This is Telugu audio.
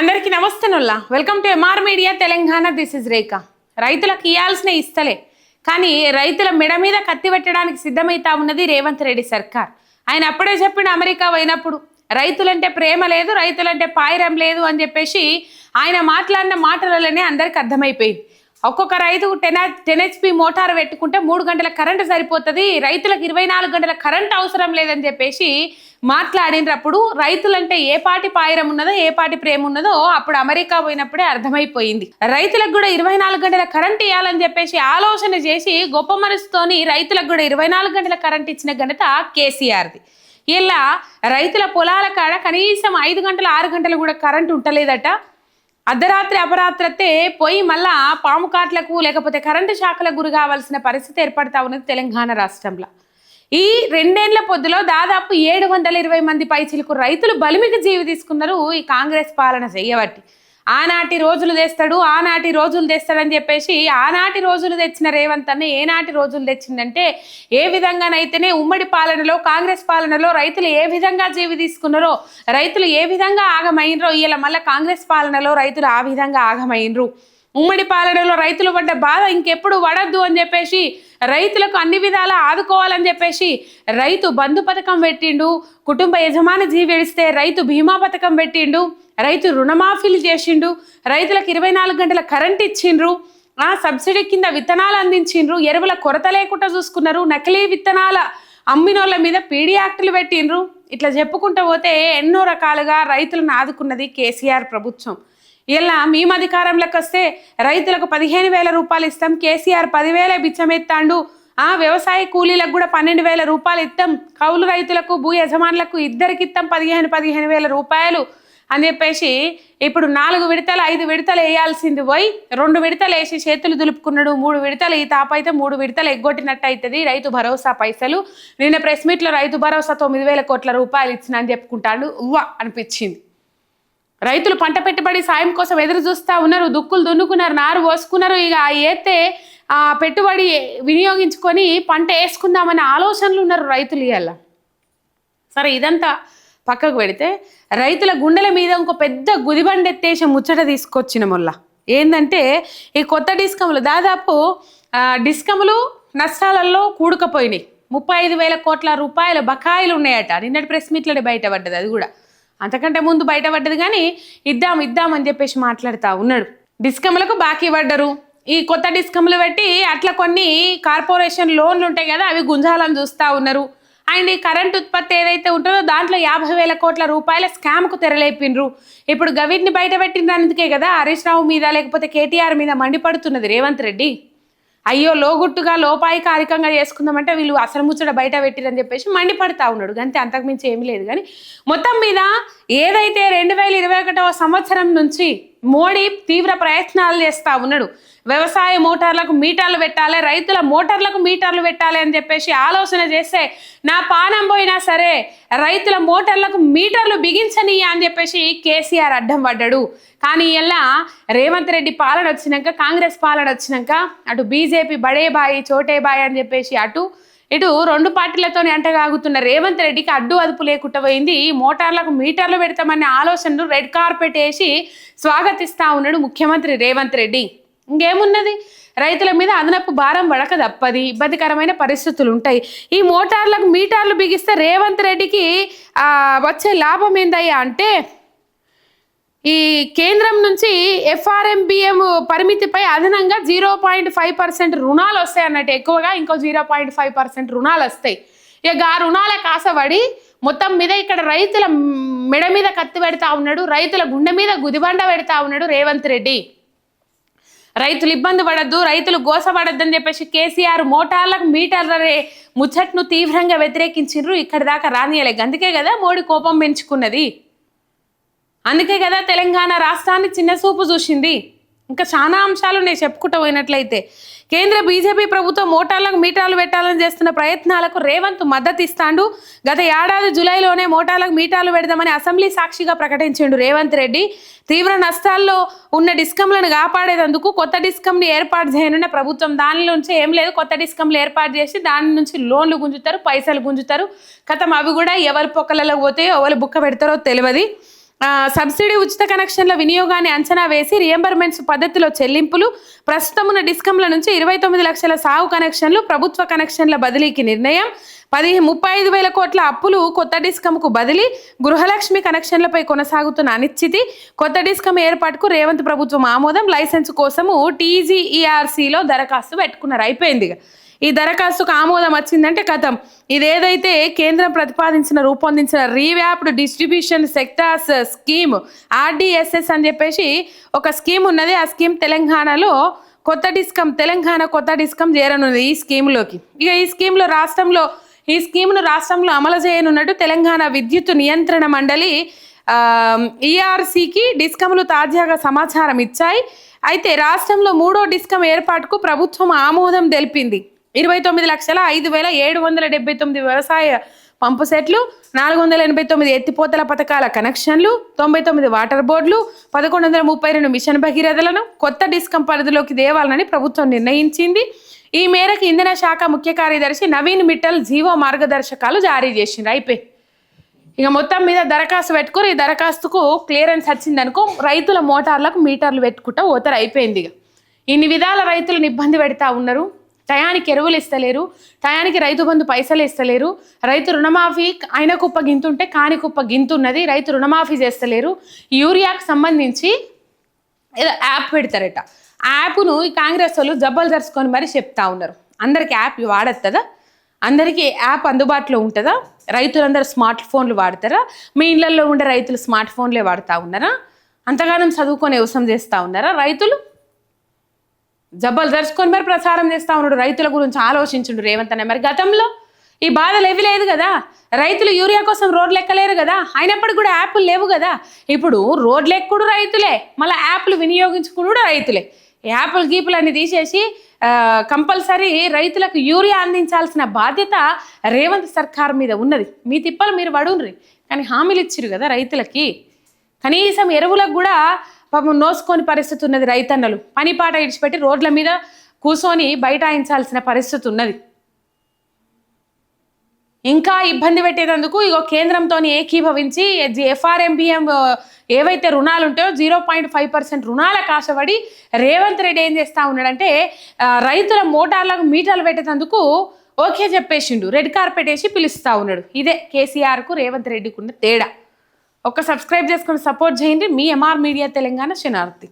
అందరికీ నమస్తేనుల్లా welcome to MR media Telangana. This is Rekha. రైతులకు ఇయ్యాల్సిన ఇస్తలే కానీ రైతుల మెడ మీద కత్తి పెట్టడానికి సిద్ధమైతా ఉన్నది రేవంత్ రెడ్డి సర్కార్. ఆయన అప్పుడే చెప్పిండు అమెరికా పోయినప్పుడు రైతులంటే ప్రేమ లేదు, రైతులంటే పాయిరం లేదు అని చెప్పేసి ఆయన మాట్లాడిన మాటలలోనే అందరికి అర్థమైపోయింది. ఒక్కొక్క రైతుకు 10 HP మోటార్ పెట్టుకుంటే 3 గంటల కరెంటు సరిపోతుంది, రైతులకు 24 గంటల కరెంట్ అవసరం లేదని చెప్పేసి మాట్లాడినప్పుడు రైతులంటే ఏ పాటి పాయిరం ఉన్నదో ఏ పాటి ప్రేమ ఉన్నదో అప్పుడు అమెరికా పోయినప్పుడే అర్థమైపోయింది. రైతులకు కూడా 24 గంటల కరెంట్ ఇవ్వాలని చెప్పేసి ఆలోచన చేసి గొప్ప మనసుతోని రైతులకు కూడా 24 గంటల కరెంట్ ఇచ్చిన ఘనత కేసీఆర్ది. ఇలా రైతుల పొలాల కాడ కనీసం 5 గంటలు 6 గంటలు కూడా కరెంట్ ఉంటలేదట. అర్ధరాత్రి అపరాత్రతే పోయి మళ్ళా పాము కాట్లకు లేకపోతే కరెంటు షాకులకు గురి కావాల్సిన పరిస్థితి ఏర్పడతా ఉన్నది తెలంగాణ రాష్ట్రంలో. ఈ 2 ఏళ్ల పొద్దులో దాదాపు 720 మంది పైచిలకు రైతులు బలిమికి జీవి తీసుకున్నారు ఈ కాంగ్రెస్ పాలన చెయ్యబట్టి. ఆనాటి రోజులు తెస్తాడని చెప్పేసి ఆనాటి రోజులు తెచ్చిన రేవంత్ అన్న ఏనాటి రోజులు తెచ్చిందంటే ఏ విధంగానైతేనే ఉమ్మడి పాలనలో కాంగ్రెస్ పాలనలో రైతులు ఏ విధంగా జీవి తీసుకున్నారో, రైతులు ఏ విధంగా ఆగమైనరో ఇలా మళ్ళీ కాంగ్రెస్ పాలనలో రైతులు ఆ విధంగా ఆగమైనరు. ఉమ్మడి పాలనలో రైతులు పడ్డ బాధ ఇంకెప్పుడు పడద్దు అని చెప్పేసి రైతులకు అన్ని విధాలా ఆదుకోవాలని చెప్పేసి రైతు బంధు పథకం పెట్టిండు, కుటుంబ యజమాని జీవి ఎడిస్తే రైతు బీమా పథకం పెట్టిండు, రైతు రుణమాఫీలు చేసిండు, రైతులకు 24 గంటల కరెంట్ ఇచ్చిండ్రు, సబ్సిడీ కింద విత్తనాలు అందించిండ్రు, ఎరువుల కొరత లేకుండా చూసుకున్నారు, నకిలీ విత్తనాల అమ్మినోళ్ళ మీద పీడీ యాక్టులు పెట్టిండ్రు. ఇట్లా చెప్పుకుంటూ పోతే ఎన్నో రకాలుగా రైతులను ఆదుకున్నది కేసీఆర్ ప్రభుత్వం. ఇలా మేము అధికారంలోకి వస్తే రైతులకు 15,000 రూపాయలు ఇస్తాం, కేసీఆర్ 10,000 బిచ్చమెత్తాండు, వ్యవసాయ కూలీలకు కూడా 12,000 రూపాయలు ఇస్తాం, కౌలు రైతులకు భూ యజమానులకు ఇద్దరికి ఇస్తాం 15,000 రూపాయలు అని చెప్పేసి ఇప్పుడు 4 విడతలు 5 విడతలు వేయాల్సింది పోయి 2 విడతలు వేసి చేతులు దులుపుకున్నాడు. 3 విడతలు ఈ తాపైతే 3 విడతలు ఎగ్గొట్టినట్టు అవుతుంది రైతు భరోసా పైసలు. నిన్న ప్రెస్ మీట్లో రైతు భరోసా 9,000 కోట్ల రూపాయలు ఇచ్చిన అని చెప్పుకుంటాడు. ఉవ్వ అనిపించింది. రైతులు పంట పెట్టుబడి సాయం కోసం ఎదురు చూస్తూ ఉన్నారు, దుక్కులు దున్నుకున్నారు, నారు పోసుకున్నారు. ఇక ఏతే పెట్టుబడి వినియోగించుకొని పంట వేసుకుందామనే ఆలోచనలు ఉన్నారు రైతులు. ఇవాళ సరే ఇదంతా పక్కకు పెడితే రైతుల గుండెల మీద ఇంకో పెద్ద గుదిబండ ఎత్తేసి ముచ్చట తీసుకొచ్చిన మొల్ల ఏంటంటే ఈ కొత్త డిస్కములు దాదాపు డిస్కములు నష్టాలలో కూడుకపోయినాయి. 35,000 కోట్ల రూపాయల బకాయిలు ఉన్నాయట. నిన్నటి ప్రెస్ మీట్లోనే బయటపడ్డది. అది కూడా అంతకంటే ముందు బయటపడ్డది కానీ ఇద్దామని చెప్పేసి మాట్లాడుతూ ఉన్నాడు. డిస్కములకు బాకీ పడ్డరు. ఈ కొత్త డిస్కములు పెట్టి అట్లా కొన్ని కార్పొరేషన్ లోన్లు ఉంటాయి కదా అవి గుంజాలని చూస్తూ ఉన్నారు. అండ్ ఈ కరెంట్ ఉత్పత్తి ఏదైతే ఉంటుందో దాంట్లో 50,000 కోట్ల రూపాయల స్కామ్కు తెరలేపిండ్రు. ఇప్పుడు గవిట్ని బయట పెట్టినందుకే కదా హరీష్ రావు మీద లేకపోతే కేటీఆర్ మీద మండిపడుతున్నది రేవంత్ రెడ్డి. అయ్యో లోగుట్టుగా లోపాయికారికంగా చేసుకుందామంటే వీళ్ళు అసలు ముచ్చట బయట పెట్టిరని చెప్పేసి మండిపడతా ఉన్నాడు. అంతే, అంతకుమించి ఏమీ లేదు. కానీ మొత్తం మీద ఏదైతే 2021వ సంవత్సరం నుంచి మోడీ తీవ్ర ప్రయత్నాలు చేస్తూ ఉన్నాడు, వ్యవసాయ మోటార్లకు మీటర్లు పెట్టాలి, రైతుల మోటార్లకు మీటర్లు పెట్టాలి అని చెప్పేసి ఆలోచన చేస్తే నా పానం పోయినా సరే రైతుల మోటార్లకు మీటర్లు బిగించని అని చెప్పేసి కేసీఆర్ అడ్డం పడ్డాడు. కానీ ఇలా రేవంత్ రెడ్డి పాలన వచ్చినాక, కాంగ్రెస్ పాలన వచ్చినాక అటు బీజేపీ బడే బాయి చోటే బాయి అని చెప్పేసి ఇటు 2 పార్టీలతోనే అంటగాగుతున్న రేవంత్ రెడ్డికి అడ్డు అదుపు లేకుండా పోయింది. మోటార్లకు మీటర్లు పెడతామనే ఆలోచనలు రెడ్ కార్పెట్ వేసి స్వాగతిస్తూ ఉన్నాడు ముఖ్యమంత్రి రేవంత్ రెడ్డి. ఇంకేమున్నది, రైతుల మీద అదనపు భారం పడక తప్పది, ఇబ్బందికరమైన పరిస్థితులు ఉంటాయి. ఈ మోటార్లకు మీటర్లు బిగిస్తే రేవంత్ రెడ్డికి వచ్చే లాభం ఏందయ్యా అంటే ఈ కేంద్రం నుంచి FRMBM పరిమితిపై అదనంగా 0.5% రుణాలు వస్తాయి అన్నట్టు. ఎక్కువగా ఇంకో 0.5% రుణాలు వస్తాయి. ఇక ఆ రుణాల కాసబడి మొత్తం మీద ఇక్కడ రైతుల మెడ మీద కత్తి పెడతా ఉన్నాడు, రైతుల గుండె మీద గుదిబండ పెడతా ఉన్నాడు రేవంత్ రెడ్డి. రైతులు ఇబ్బంది పడద్దు, రైతులు గోసపడద్దు అని చెప్పేసి కేసీఆర్ మోటార్లకు మీటర్ల ముచ్చట్ను తీవ్రంగా వ్యతిరేకించిండ్రు. ఇక్కడ దాకా రానియలే. అందుకే కదా మోడీ కోపం పెంచుకున్నది, అందుకే కదా తెలంగాణ రాష్ట్రాన్ని చిన్న చూపు చూసింది. ఇంకా చాలా అంశాలు నేను చెప్పుకుంటూ పోయినట్లయితే కేంద్ర బీజేపీ ప్రభుత్వం మోటార్లకు మీటర్లు పెట్టాలని చేస్తున్న ప్రయత్నాలకు రేవంత్ మద్దతు ఇస్తాడు. గత ఏడాది జూలైలోనే మోటార్లకు మీటర్లు పెడదామని అసెంబ్లీ సాక్షిగా ప్రకటించిండు రేవంత్ రెడ్డి. తీవ్ర నష్టాల్లో ఉన్న డిస్కంలను కాపాడేందుకు కొత్త డిస్కంని ఏర్పాటు చేయనున్న ప్రభుత్వం. దాని నుంచి ఏం లేదు, కొత్త డిస్కంలు ఏర్పాటు చేసి దాని నుంచి లోన్లు గుంజుతారు, పైసలు గుంజుతారు. కథం అవి కూడా ఎవరి పొక్కలలో పోతే ఎవరు బుక్క పెడతారో తెలియదు. సబ్సిడీ ఉచిత కనెక్షన్ల వినియోగాన్ని అంచనా వేసి రియంబర్మెంట్స్ పద్ధతిలో చెల్లింపులు, ప్రస్తుతం ఉన్న డిస్కంల నుంచి 29 లక్షల సాగు కనెక్షన్లు ప్రభుత్వ కనెక్షన్ల బదిలీకి నిర్ణయం, 35,000 కోట్ల అప్పులు కొత్త డిస్కంకు బదిలీ, గృహలక్ష్మి కనెక్షన్లపై కొనసాగుతున్న అనిశ్చితి, కొత్త డిస్కం ఏర్పాటుకు రేవంత్ ప్రభుత్వం ఆమోదం, లైసెన్స్ కోసము TGERCలో దరఖాస్తు పెట్టుకున్నారు. అయిపోయింది. ఈ దరఖాస్తుకు ఆమోదం వచ్చిందంటే కథం. ఇదేదైతే కేంద్రం రూపొందించిన రీవ్యాప్డ్ డిస్ట్రిబ్యూషన్ సెక్టార్స్ స్కీమ్ RDSS అని చెప్పేసి ఒక స్కీమ్ ఉన్నది. ఆ స్కీమ్ తెలంగాణలో తెలంగాణ కొత్త డిస్కం చేరనున్నది ఈ స్కీమ్లోకి. ఇక ఈ స్కీమ్ను రాష్ట్రంలో అమలు చేయనున్నట్టు తెలంగాణ విద్యుత్ నియంత్రణ మండలి ERCకి డిస్కంలు తాజాగా సమాచారం ఇచ్చాయి. అయితే రాష్ట్రంలో 3వ డిస్కం ఏర్పాటుకు ప్రభుత్వం ఆమోదం తెలిపింది. 29,05,779 వ్యవసాయ పంపు సెట్లు, 489 ఎత్తిపోతల పథకాల కనెక్షన్లు, 99 వాటర్ బోర్డులు, 1132 మిషన్ భగీరథలను కొత్త డిస్కం పరిధిలోకి తేవాలని ప్రభుత్వం నిర్ణయించింది. ఈ మేరకు ఇంధన శాఖ ముఖ్య కార్యదర్శి నవీన్ మిట్టల్ జీవో మార్గదర్శకాలు జారీ చేసిండ్రు. అయిపోయి ఇక మొత్తం మీద దరఖాస్తు పెట్టుకుని ఈ దరఖాస్తుకు క్లియరెన్స్ వచ్చిందనుకో రైతుల మోటార్లకు మీటర్లు పెట్టుకుంటా పోతారు. అయిపోయింది. ఇక ఇన్ని విధాల రైతులను ఇబ్బంది పెడతా ఉన్నారు. టయానికి ఎరువులు ఇస్తలేరు, టయానికి రైతు బంధు పైసలు ఇస్తలేరు, రైతు రుణమాఫీ అయిన కుప్ప గింతుంటే కాని కుప్ప గింతున్నది, రైతు రుణమాఫీ చేస్తలేరు. యూరియాకు సంబంధించి ఏదో యాప్ పెడతారట. ఆ యాప్ను ఈ కాంగ్రెస్ వాళ్ళు జబ్బలు జరుచుకొని మరి చెప్తా ఉన్నారు. అందరికీ యాప్ వాడొస్తుందా? అందరికీ యాప్ అందుబాటులో ఉంటుందా? రైతులందరూ స్మార్ట్ ఫోన్లు వాడతారా? మీ ఇళ్లలో ఉండే రైతులు స్మార్ట్ ఫోన్లే వాడుతూ ఉన్నారా? అంతగానం చదువుకొని వ్యవసాయం చేస్తూ ఉన్నారా? రైతులు జబ్బలు దర్చుకొని మరి ప్రచారం చేస్తూ ఉన్నాడు. రైతుల గురించి ఆలోచించుండు రేవంత్ అన్న. మరి గతంలో ఈ బాధలు ఏవి లేదు కదా. రైతులు యూరియా కోసం రోడ్లు ఎక్కలేరు కదా. అయినప్పటికీ కూడా యాప్లు లేవు కదా. ఇప్పుడు రోడ్లు ఎక్కుడు రైతులే, మళ్ళీ యాప్లు వినియోగించుకుని రైతులే. యాప్లు గీపులు అన్ని తీసేసి కంపల్సరీ రైతులకు యూరియా అందించాల్సిన బాధ్యత రేవంత్ సర్కార్ మీద ఉన్నది. మీ తిప్పలు మీరు పడుండ్రి, కానీ హామీలు ఇచ్చిరు కదా రైతులకి. కనీసం ఎరువులకు కూడా పాపం నోసుకొని పరిస్థితి ఉన్నది. రైతన్నలు పనిపాట ఇడిచిపెట్టి రోడ్ల మీద కూర్చొని బైఠాయించాల్సిన పరిస్థితి ఉన్నది. ఇంకా ఇబ్బంది పెట్టేందుకు ఇగో కేంద్రంతో ఏకీభవించి FRMBM ఏవైతే రుణాలు ఉంటాయో 0.5% రుణాలకు ఆశపడి రేవంత్ రెడ్డి ఏం చేస్తూ ఉన్నాడంటే రైతుల మోటార్లకు మీటర్లు పెట్టేందుకు ఓకే చెప్పేసిండు. రెడ్ కార్పెట్ వేసి పిలుస్తూ ఉన్నాడు. ఇదే కేసీఆర్కు రేవంత్ రెడ్డికి ఉన్న తేడా. ఒక్క సబ్స్క్రైబ్ చేసుకొని సపోర్ట్ చేయండి. మీ MR మీడియా తెలంగాణ శనార్థి.